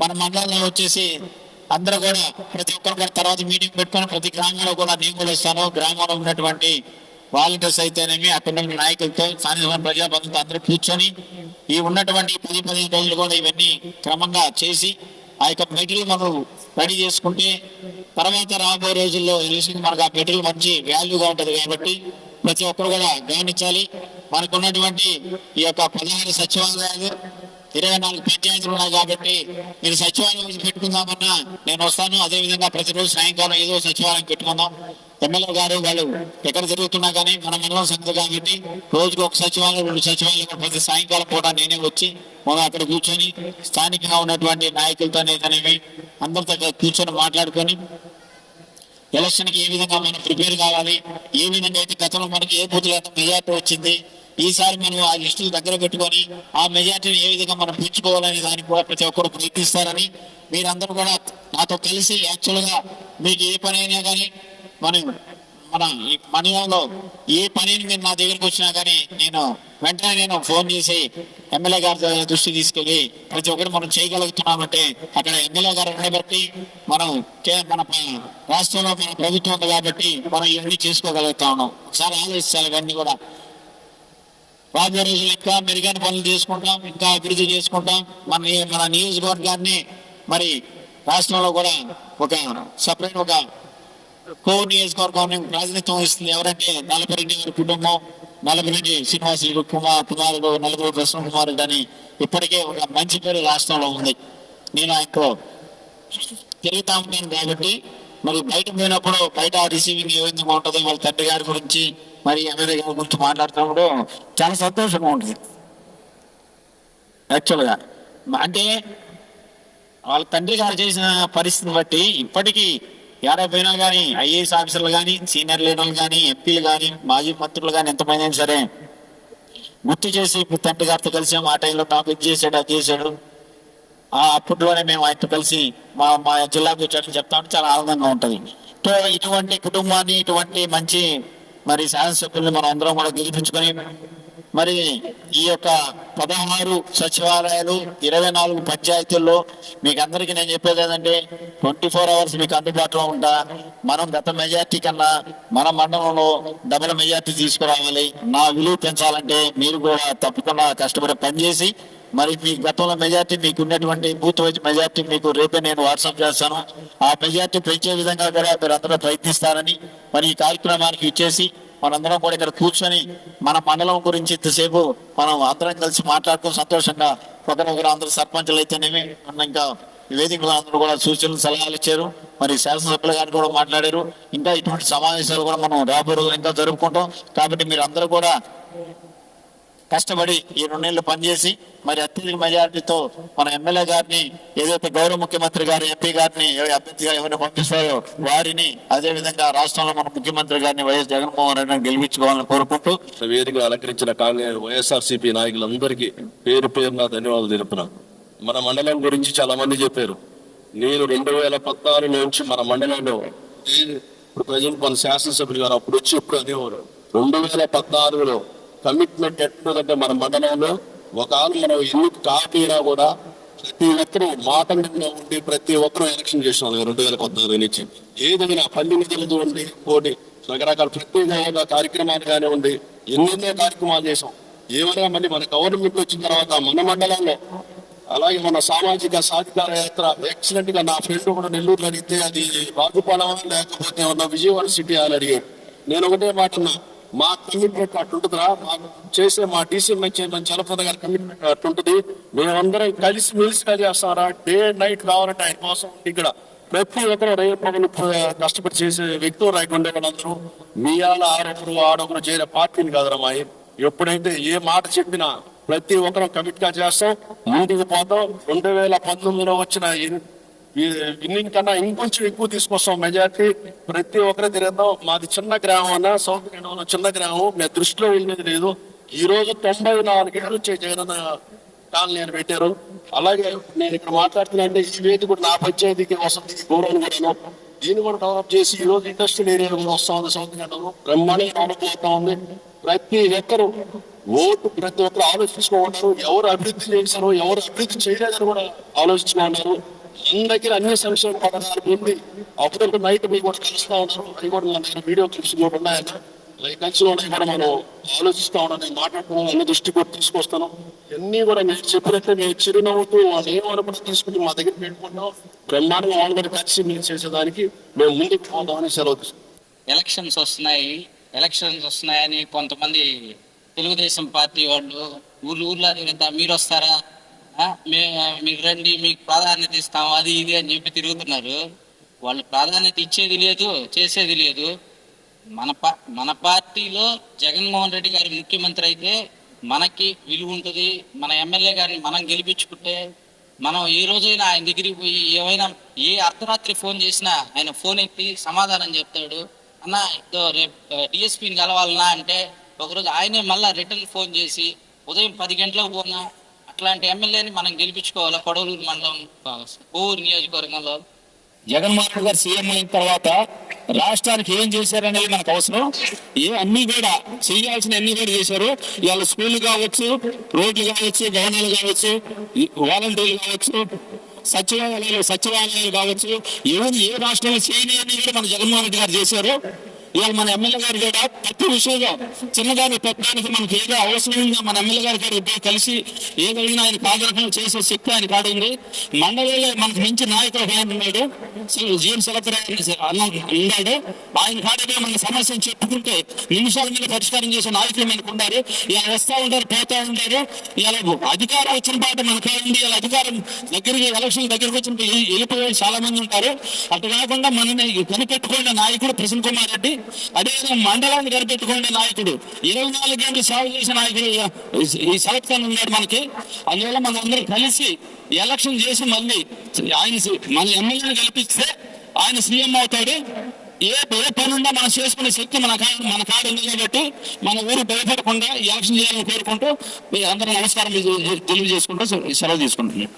మన మండలంలో వచ్చేసి అందరూ కూడా ప్రతి ఒక్కరు కూడా తర్వాత మీటింగ్ పెట్టుకొని ప్రతి గ్రామంలో కూడా నేను కూడా వస్తాను. గ్రామంలో ఉన్నటువంటి వాలంటీర్స్ అయితేనేమి అక్కడ ఉన్న నాయకులతో, స్థానిక ప్రజాప్రతినిధులతో అందరూ కూర్చొని ఈ ఉన్నటువంటి 10-15 రోజులు కూడా ఇవన్నీ క్రమంగా చేసి ఆ యొక్క మెటీరియల్ మనం రెడీ చేసుకుంటే తర్వాత రాబోయే రోజుల్లో మనకు ఆ మెటీరియల్ మంచి వాల్యూగా ఉంటుంది. కాబట్టి ప్రతి ఒక్కరు కూడా గమనించాలి. మనకు ఉన్నటువంటి ఈ యొక్క 16 సచివాలయాలు, 24 పంచాయతీలు ఉన్నాయి. కాబట్టి మీరు సచివాలయం పెట్టుకుందామన్నా నేను వస్తాను. అదేవిధంగా ప్రతిరోజు సాయంకాలం ఏదో సచివాలయం పెట్టుకుందాం. ఎమ్మెల్యే గారు వాళ్ళు ఎక్కడ తిరుగుతున్నా కానీ మన మండలం సంగతి కాబట్టి రోజుకు ఒక సచివాలయం, 2 సచివాలయం ప్రతి సాయంకాలం పూట నేనే వచ్చి మనం అక్కడ కూర్చొని స్థానికంగా ఉన్నటువంటి నాయకులతో నేతనేవి అందరితో కూర్చొని మాట్లాడుకొని ఎలక్షన్కి ఏ విధంగా మనం ప్రిపేర్ కావాలి, ఏ విధంగా అయితే గతంలో మనకి ఏ బూతులు ఎంత మెజార్టీ వచ్చింది, ఈసారి మనం ఆ లిస్టులు దగ్గర పెట్టుకొని ఆ మెజార్టీని ఏ విధంగా మనం పెంచుకోవాలని దానికి కూడా ప్రతి ఒక్కరు ప్రయత్నిస్తారని మీరందరూ కూడా నాతో కలిసి యాక్చువల్గా మీకు ఏ పని అయినా కానీ మన మండలంలో ఏ పనిని మీరు నా దగ్గరకు వచ్చినా కానీ వెంటనే ఫోన్ చేసి ఎమ్మెల్యే గారి దృష్టి తీసుకెళ్ళి ప్రతి ఒక్కరు మనం చేయగలుగుతున్నామంటే అక్కడ ఎమ్మెల్యే గారు ఉండబట్టి మన రాష్ట్రంలో మన ప్రభుత్వం ఉంది కాబట్టి మనం ఇవన్నీ చేసుకోగలుగుతా ఉన్నాం. ఒకసారి ఆలోచించాలి. ఇవన్నీ కూడా రాబోయే రోజులు ఇంకా మెరుగైన పనులు చేసుకుంటాం, ఇంకా అభివృద్ధి చేసుకుంటాం. మన నియోజకవర్గాన్ని మరి రాష్ట్రంలో కూడా ఒక సపరేట్ ఒక కోర్ నియోజకవర్గం ప్రాతినిధ్యం వహిస్తుంది. ఎవరంటే నల్లపరెడ్డి గారి కుటుంబం, నల్లపరెడ్డి శ్రీనివాసులు కుమారుడు, నలుగురు కృష్ణ కుమారుడు అని ఇప్పటికే ఒక మంచి పేరు రాష్ట్రంలో ఉంది. నేను ఆయనతో తిరుగుతా ఉంటాను కాబట్టి మరి బయట పోయినప్పుడు బయట రిసీవింగ్ ఏ విధంగా ఉంటుందో వాళ్ళ తండ్రి గారి గురించి మరి ఎమ్మెల్యే గారి గురించి మాట్లాడుతున్నప్పుడు చాలా సంతోషంగా ఉంటుంది. యాక్చువల్గా అంటే వాళ్ళ తండ్రి గారు చేసిన పరిస్థితిని బట్టి ఇప్పటికీ పోయినా కానీ ఐఏఎస్ ఆఫీసర్లు కానీ, సీనియర్ లీడర్లు కానీ, ఎంపీలు కానీ, మాజీ మంత్రులు కానీ ఎంతమంది అయినా సరే గుర్తు చేసి తండ్రి గారితో కలిసి ఆ టైంలో నాకు ఇది చేశాడు, అది చేశాడు, అప్పట్లోనే మేము ఆయనతో కలిసి మా జిల్లాకు వచ్చాడని చెప్తా ఉంటే చాలా ఆనందంగా ఉంటుంది. సో ఇటువంటి కుటుంబాన్ని, ఇటువంటి మంచి మరి శాసనసభ్యుల్ని మనం అందరం కూడా గెలిపించుకొని మరి ఈ యొక్క 16 సచివాలయాలు, 24 పంచాయతీల్లో మీకు అందరికీ నేను చెప్పేది ఏంటంటే 24 అవర్స్ మీకు అందుబాటులో ఉంటా. మనం గత మెజార్టీ కన్నా మన మండలంలో డబుల్ మెజార్టీ తీసుకురావాలి. నా విలువ పెంచాలంటే మీరు కూడా తప్పకుండా కష్టపడి పనిచేసి మరి మీ గతంలో మెజార్టీ మీకు ఉన్నటువంటి బూత్ వైజ్ మెజార్టీ మీకు రేపే నేను వాట్సాప్ చేస్తాను. ఆ మెజార్టీ పెంచే విధంగా కూడా మీరు అందరూ ప్రయత్నిస్తారని మరి ఈ కార్యక్రమానికి ఇచ్చేసి మనందరం కూడా ఇక్కడ కూర్చొని మన మండలం గురించి ఇంతసేపు మనం అందరం కలిసి మాట్లాడుకుని సంతోషంగా ఒకరొకరు అందరూ సర్పంచులు అయితేనేమి ఇంకా ఈ వేదికలో అందరూ కూడా సూచనలు సలహాలు ఇచ్చారు. మరి శాసనసభ్యులు గారు కూడా మాట్లాడారు. ఇంకా ఇటువంటి సమావేశాలు కూడా మనం రాబోయే రోజులు ఇంకా జరుపుకుంటాం. కాబట్టి మీరు అందరూ కూడా కష్టపడి ఈ 2 నెలలు పనిచేసి మరి అత్యధిక మెజారిటీతో మన ఎమ్మెల్యే గారిని, ఏదైతే గౌరవ ముఖ్యమంత్రి గారు ఎంపీ గారిని అభ్యర్థిగా ఎవరిని పంపిస్తారో వారిని, అదే విధంగా రాష్ట్రంలో మన ముఖ్యమంత్రి గారిని వైఎస్ జగన్మోహన్ రెడ్డిని గెలిపించుకోవాలని కోరుకుంటూ వేదికను అలంకరించిన కాంగ్రెస్ వైఎస్ఆర్సీపీ నాయకులందరికీ పేరు పేరున ధన్యవాదాలు తెలుపుతున్నాను. మన మండలం గురించి చాలా మంది చెప్పారు. నేను 2014 నుంచి మన మండలంలో ఇప్పుడు ప్రజెంట్ మన శాసనసభ్యులు గారు అప్పుడు వచ్చి ఎప్పుడు అనేవారు 2014లో కమిట్మెంట్ ఎట్లుందంటే మన మండలంలో ఒకవేళ మనం ఎన్ని కాపీనా కూడా ప్రతి ఒక్కరూ మాట మీద ఉండి ప్రతి ఒక్కరూ ఎలక్షన్ చేసినాం 2014 నుంచి. ఏదైనా పల్లి నిధులతో ఉండి పోటీ రకరకాల ప్రత్యేక కార్యక్రమాలు కానీ ఉంది, ఎన్నెన్నో కార్యక్రమాలు చేసాం. ఏమైనా మళ్ళీ మన గవర్నమెంట్ వచ్చిన తర్వాత మన మండలంలో అలాగే మన సామాజిక సాధికార యాత్ర ఎక్సలెంట్ గా, నా ఫ్రెండ్ కూడా నెల్లూరులో అడిగితే అది రాజుపాలెం లేకపోతే ఉన్న విజయవాడ సిటీ అని అడిగాడు. నేను ఒకటే మాటన్నా, మా కమిట్మెంట్ అట్టుంటుందిరా, మాకు చేసే మా డీసీ మంచి చలపద గారి కమిట్మెంట్ అట్టుంటుంది. మేమందరం కలిసి మెలిసి చేస్తారా, డే నైట్ కావాలంటే ఆయన కోసం ఇక్కడ ప్రతి ఒక్కరు రేపు కష్టపడి చేసే వ్యక్తులు రాయకుండా వాళ్ళందరూ మీయాల ఆడొకరు చేరే పార్టీని కాదురా మాయి. ఎప్పుడైతే ఏ మాట చెప్పినా ప్రతి ఒక్కరు కమిట్ గా చేస్తాం, ముందుకు పోతాం. 2019లో వచ్చిన విన్నింగ్ కన్నా ఇంకొంచెం ఎక్కువ తీసుకొస్తాం మెజార్టీ. ప్రతి ఒక్కరే తిరుగుతాం. మాది చిన్న గ్రామం అన్న, సౌత్ ఇండియాలో చిన్న గ్రామం, మేము దృష్టిలో వెళ్ళేది లేదు. ఈ రోజు 94 ఏళ్ళు వచ్చే జగనన్న కాలనీ అని పెట్టారు. అలాగే నేను ఇక్కడ మాట్లాడుతున్నా అంటే ఈ వేదిక కూడా నా పంచాయతీకి వసతి గౌరవం కూడా దీన్ని కూడా డెవలప్ చేసి ఈ రోజు ఇండస్ట్రియల్ ఏరియా కూడా వస్తా ఉంది. సౌత్ ఇండియాలో బ్రహ్మాండంగా డెవలప్ అవుతా ఉంది. ప్రతి ఒక్కరు ఓటు ప్రతి ఒక్కరు ఆలోచించుకుంటారు. ఎవరు అభివృద్ధి చేశారు, ఎవరు అభివృద్ధి చేయలేదని కూడా ఆలోచించుకున్నారు. అందరికీ అన్ని సంక్షేమ పథకాలు ఉంది. అప్పుడు నైట్ మీకు కూడా కలుస్తూ ఉన్నారు. అవి కూడా మన దగ్గర వీడియో క్లిప్స్ కూడా ఉన్నాయన్న, కలిసిలో కూడా మనం ఆలోచిస్తూ ఉన్నాం. నేను మాట్లాడుతున్నాను, అన్ని దృష్టి కూడా తీసుకొస్తాను. అన్ని కూడా మీరు చెప్పినట్టు మేము చిరునవ్వుతూ వాళ్ళు ఏమనుకుంటే తీసుకుని మా దగ్గర పెట్టుకుంటాం. బ్రహ్మాండంగా వాళ్ళు కూడా కలిసి మీరు చేసేదానికి మేము ముందుకు పోదామని సెలవు. ఎలక్షన్స్ వస్తున్నాయని కొంతమంది తెలుగుదేశం పార్టీ వాళ్ళు ఊర్లో మీరు వస్తారా, మీరు రండి, మీకు ప్రాధాన్యత ఇస్తాం, అది ఇది అని చెప్పి తిరుగుతున్నారు. వాళ్ళు ప్రాధాన్యత ఇచ్చేది లేదు, చేసేది లేదు. మన పార్టీలో జగన్మోహన్ రెడ్డి గారి ముఖ్యమంత్రి అయితే మనకి విలువ ఉంటుంది. మన ఎమ్మెల్యే గారిని మనం గెలిపించుకుంటే మనం ఏ రోజైనా ఆయన దగ్గరికి పోయి ఏమైనా ఏ అర్ధరాత్రి ఫోన్ చేసినా ఆయన ఫోన్ ఎత్తి సమాధానం చెప్తాడు. అన్న రేపు డిఎస్పీని కలవాలన్నా అంటే ఒకరోజు ఆయనే మళ్ళీ రిటర్న్ ఫోన్ చేసి ఉదయం 10 గంటలకు పోనా. అట్లాంటి ఎమ్మెల్యేని మనం గెలిపించుకోవాలా కొడవలూరు మండలం కోవూరు నియోజకవర్గంలో. జగన్మోహన్ రెడ్డి గారు సీఎం అయిన తర్వాత రాష్ట్రానికి ఏం చేశారనేది మనకు అవసరం. అన్ని కూడా చేయాల్సిన అన్ని కూడా చేశారు. ఇవాళ స్కూళ్ళు కావచ్చు, రోడ్లు కావచ్చు, భవనాలు కావచ్చు, వాలంటీర్లు కావచ్చు, సచివాలయాలు కావచ్చు, ఏ రాష్ట్రంలో చేయని కూడా మన జగన్మోహన్ రెడ్డి గారు చేశారు. ఇవాళ మన ఎమ్మెల్యే గారు కూడా ప్రతి విషయంలో చిన్నదాన్ని పెట్టడానికి మనకి ఏదో అవసరంగా మన ఎమ్మెల్యే గారి ఇద్దరు కలిసి ఏదైనా ఆయన కాదరకం చేసే శక్తి ఆయన కాడుంది. మండలంలో మనకు మంచి నాయకుడు ఆయన ఉన్నాడు, జీఎం సెలకర్ ఉన్నాడు. ఆయన కాడగా మన సమస్యను చెప్పుకుంటే నిమిషాల మీద పరిష్కారం చేసే నాయకులు మనకు ఉన్నారు. ఇలా వస్తూ ఉంటారు, పోతా ఉంటారు. ఇలా అధికారం వచ్చిన పాట మనకు ఉంది. ఇలా అధికారం దగ్గరికి ఎలక్షన్ దగ్గరికి వచ్చిన వెళ్ళిపోయే చాలా మంది ఉంటారు. అటు కాకుండా మనని కనిపెట్టుకునే నాయకుడు ప్రసన్న కుమార్ రెడ్డి, అదేవిధంగా మండలాన్ని కనిపెట్టుకునే నాయకుడు 24 గంటలు సేవ చేసే నాయకుడు ఈ సెలక్షన్ ఉన్నాడు మనకి. అందువల్ల మన అందరూ కలిసి ఎలక్షన్ చేసి మళ్ళీ ఆయన మన ఎమ్మెల్యేని గెలిపిస్తే ఆయన సీఎం అవుతాడు. ఏ పనున్నా మనం చేసుకునే శక్తి మన కాడు ఉంది కాబట్టి మన ఊరు భయపడకుండా ఎలక్షన్ చేయాలని కోరుకుంటూ మీ అందరూ నమస్కారం తెలియజేసుకుంటూ సెలవు తీసుకుంటున్నాం.